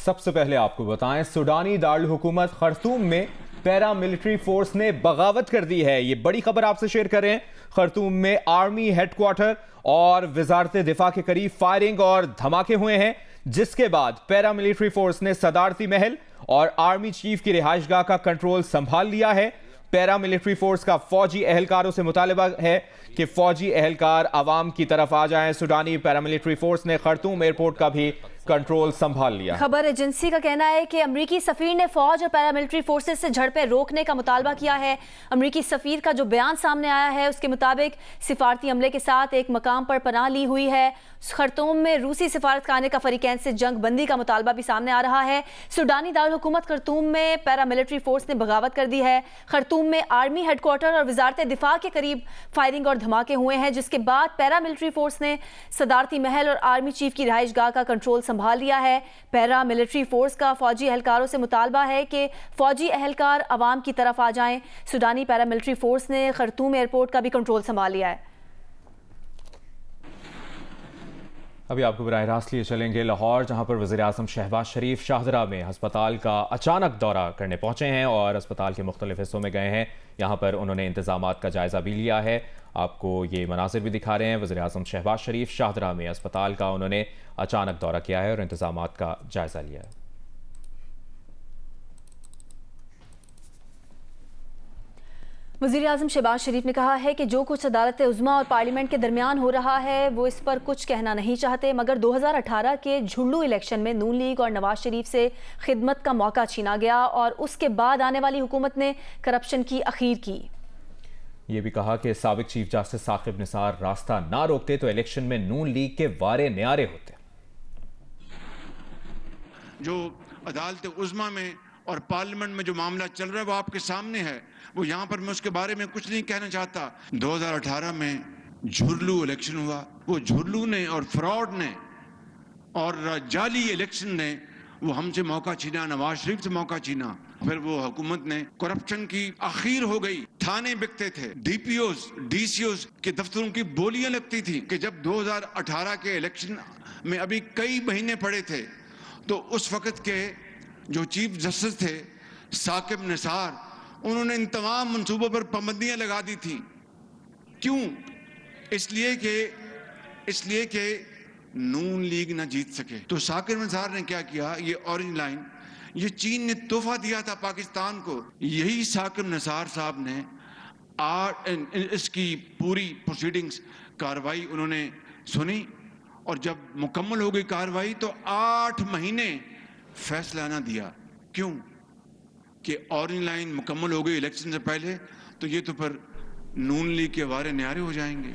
سب سے پہلے آپ کو بتائیں سوڈانی دارالحکومت خرطوم میں پیرا ملٹری فورس نے بغاوت کر دی ہے. یہ بڑی خبر آپ سے شیئر کریں. خرطوم میں آرمی ہیڈ کوارٹر اور وزارت دفاع کے قریب فائرنگ اور دھماکے ہوئے ہیں، جس کے بعد پیرا ملٹری فورس نے صدارتی محل اور آرمی چیف کی رہائش گاہ کا کنٹرول سنبھال لیا ہے. پیرا ملٹری فورس کا فوجی اہلکاروں سے مطالبہ ہے کہ فوجی اہلکار عوام کی طرف آ جائیں. سوڈانی پیرا ملٹری فورس نے خرطوم ایئرپورٹ کا بھی کنٹرول سنبھال لیا. خبر ایجنسی کا کہنا ہے کہ امریکی سفیر نے فوج اور پیرا ملٹری فورسز سے جھڑپیں روکنے کا مطالبہ کیا ہے. امریکی سفیر کا جو بیان سامنے آیا ہے اس کے مطابق سفارتی عملے کے ساتھ ایک مقام پر پناہ لی ہوئی ہے. خرطوم میں روسی سفارت خانے کا فریقین سے جنگ بندی کا مطالبہ بھی سامنے آ رہا ہے. سوڈانی دارالحکومت خرطوم میں پیرا ملٹری فورس نے بغاوت کر دی ہے. خرطوم میں آرمی ہیڈ کوارٹر اور وزارت دفاع کے قریب فائرنگ اور دھماکے ہوئے ہیں، جس کے بعد پیرا ملٹری فورس نے صدارتی محل اور آرمی چیف کی رہائش گاہ کا کنٹرول سنبھال لیا ہے. پیرا ملٹری فورس کا فوجی اہلکاروں سے مطالبہ ہے کہ فوجی اہلکار عوام کی طرف آ جائیں. سوڈانی پیرا ملٹری فورس نے خرطوم ایئرپورٹ کا بھی کنٹرول سنبھال لیا ہے. ابھی آپ کو براہ راست لیے چلیں گے لاہور، جہاں پر وزیراعظم شہباز شریف شاہدرہ میں ہسپتال کا اچانک دورہ کرنے پہنچے ہیں اور ہسپتال کے مختلف حصوں میں گئے ہیں. یہاں پر انہوں نے انتظامات کا جائزہ بھی لیا ہے. آپ کو یہ مناظر بھی دکھا رہے ہیں. وزیراعظم شہباز شریف شاہدرہ میں ہسپتال کا انہوں نے اچانک دورہ کیا ہے اور انتظامات کا جائزہ لیا ہے. وزیراعظم شہباز شریف نے کہا ہے کہ جو کچھ عدالت عظمیٰ اور پارلیمنٹ کے درمیان ہو رہا ہے وہ اس پر کچھ کہنا نہیں چاہتے، مگر 2018 کے جھلو الیکشن میں نون لیگ اور نواز شریف سے خدمت کا موقع چھینا گیا اور اس کے بعد آنے والی حکومت نے کرپشن کی اخیر کی. یہ بھی کہا کہ سابق چیف جسٹس ثاقب نثار راستہ نہ روکتے تو الیکشن میں نون لیگ کے وارے نیارے ہوتے. جو عدالت عظمیٰ میں اور پارلیمنٹ میں جو معاملہ چل رہا ہے وہ آپ کے سامنے ہے. وہ یہاں پر میں اس کے بارے میں کچھ نہیں کہنا چاہتا. 2018 میں جھرلو الیکشن ہوا. وہ جھرلو نے اور فراڈ نے اور جعلی الیکشن نے وہ ہم سے موقع چھینا، نواز شریف سے موقع چھینا. پھر وہ حکومت نے کرپشن کی اخیر ہو گئی. تھانے بکتے تھے، D P Os D C Os کے دفتروں کی بولیاں لگتی تھی کہ جب 2018 کے الیکشن میں ابھی کئی مہینے پڑے تھے تو اس وقت کے جو چیف جسٹس تھے ثاقب نثار، انہوں نے ان تمام منصوبوں پر پابندیاں لگا دی تھی. کیوں؟ اس لیے کہ نون لیگ نہ جیت سکے. تو ثاقب نثار نے کیا کیا؟ یہ اورنج لائن یہ چین نے تحفہ دیا تھا پاکستان کو. یہی ثاقب نثار صاحب نے اس کی پوری پروسیڈنگز کاروائی انہوں نے سنی اور جب مکمل ہو گئی کاروائی تو 8 مہینے فیصلہ نہ دیا. کیوں؟ کہ اورنج لائن مکمل ہو گئی الیکشن سے پہلے تو یہ تو پھر نون لیگ کے وارے نیارے ہو جائیں گے.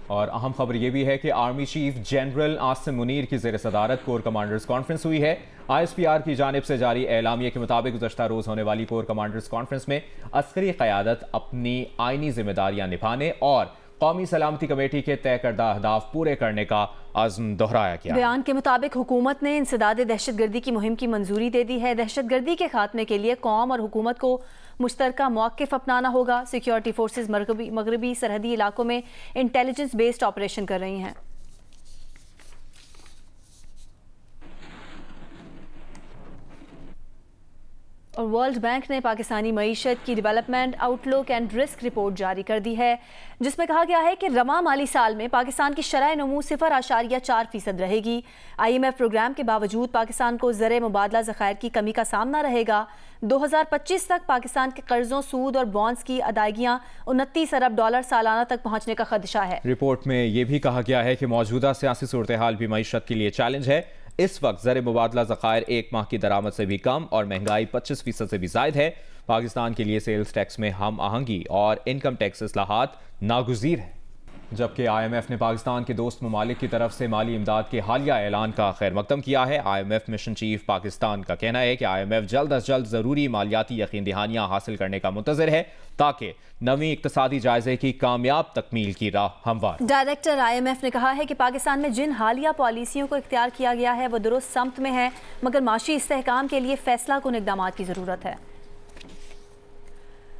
اور اہم خبر یہ بھی ہے کہ army chief general Asim Munir کی زیر صدارت کور کمانڈرز کانفرنس ہوئی ہے. آئی ایس پی آر کی جانب سے جاری اعلامیے کے مطابق گزشتہ روز ہونے والی کور کمانڈرز کانفرنس میں عسکری قیادت اپنی آئینی ذمہ داریاں نبھانے اور قومی سلامتی کمیٹی کے طے کردہ اہداف پورے کرنے کا عزم دہرایا گیا. بیان کے مطابق حکومت نے انسداد دہشت گردی کی مہم کی منظوری دے دی ہے. دہشت گردی کے خاتمے کے لیے قوم اور حکومت کو مشترکہ موقف اپنانا ہوگا. سیکیورٹی فورسز مغربی سرحدی علاقوں میں انٹیلیجنس بیسڈ آپریشن کر رہی ہیں. اور ورلڈ بینک نے پاکستانی معیشت کی development outlook and risk report جاری کر دی ہے، جس میں کہا گیا ہے کہ رواں مالی سال میں پاکستان کی شرح نمو 0.4% رہے گی. آئی ایم ایف پروگرام کے باوجود پاکستان کو زر مبادلہ ذخائر کی کمی کا سامنا رہے گا. 2025 تک پاکستان کے قرضوں، سود اور بانڈز کی ادائیگیاں $29 ارب سالانہ تک پہنچنے کا خدشہ ہے. رپورٹ میں یہ بھی کہا گیا ہے کہ موجودہ سیاسی صورتحال بھی معیشت کے لیے چیلنج ہے. اس وقت زر مبادلہ ذخائر 1 ماہ کی درآمد سے بھی کم اور مہنگائی 25% سے بھی زائد ہے. پاکستان کے لیے سیلز ٹیکس میں ہم آہنگی اور انکم ٹیکس اصلاحات ناگزیر ہیں. جبکہ آئی ایم ایف نے پاکستان کے دوست ممالک کی طرف سے مالی امداد کے حالیہ اعلان کا خیر مقدم کیا ہے. I M F mission chief Pakistan کا کہنا ہے کہ آئی ایم ایف جلد از جلد ضروری مالیاتی یقین دہانیاں حاصل کرنے کا منتظر ہے تاکہ نویں اقتصادی جائزے کی کامیاب تکمیل کی راہ ہموار. ڈائریکٹر آئی ایم ایف نے کہا ہے کہ پاکستان میں جن حالیہ پالیسیوں کو اختیار کیا گیا ہے وہ درست سمت میں ہے، مگر معاشی استحکام کے لیے فیصلہ کن اقدامات کی ضرورت ہے.